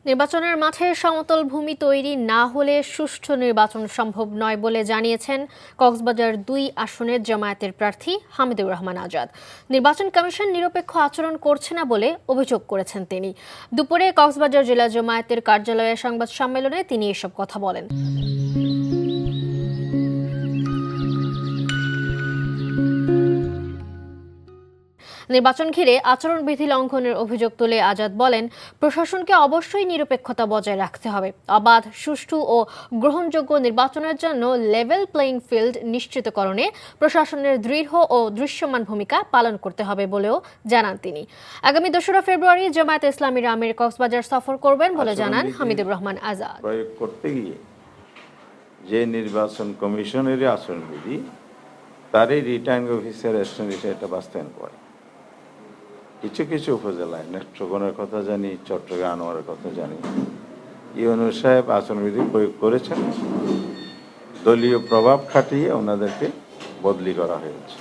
নির্বাচনের মাঠে সমতল ভূমি তৈরি না হলে সুষ্ঠু নির্বাচন সম্ভব নয় বলে জানিয়েছেন কক্সবাজার-২ আসনের জামায়াতের প্রার্থী হামিদুর রহমান আজাদ। নির্বাচন কমিশন নিরপেক্ষ আচরণ করছে না বলে অভিযোগ করেছেন তিনি। দুপুরে কক্সবাজার জেলা জামায়াতের কার্যালয়ে সংবাদ সম্মেলনে তিনি এসব কথা বলেন। নির্বাচন ঘিরে আচরণবিধি লঙ্ঘনের অভিযোগ তুলে আজাদ বলেন, প্রশাসনকে অবশ্যই নিরপেক্ষতা বজায় রাখতে হবে। অবাধ, সুষ্ঠু ও গ্রহণযোগ্য নির্বাচনের জন্য লেভেল প্লেইং ফিল্ড নিশ্চিতকরণে প্রশাসনের দৃঢ় ও দৃশ্যমান ভূমিকা পালন করতে হবে বলেও জানান তিনি। আগামী ২রা ফেব্রুয়ারি জামায়াতে ইসলামীর আমির কক্সবাজার সফর করবেন বলে জানান হামিদুর রহমান আজাদ। প্রয়োগ করতে গিয়ে যে নির্বাচন কমিশনের আচরণবিধি তারই রিটার্নিং অফিসার এটা বাস্তবায়ন করে। কিছু কিছু উপজেলায় নেত্রকোনার কথা জানি, চট্টগ্রাম আনোয়ারের কথা জানি, ইউনূর সাহেব আচরণবিধি প্রয়োগ করেছেন। দলীয় প্রভাব খাটিয়ে ওনাদেরকে বদলি করা হয়েছে।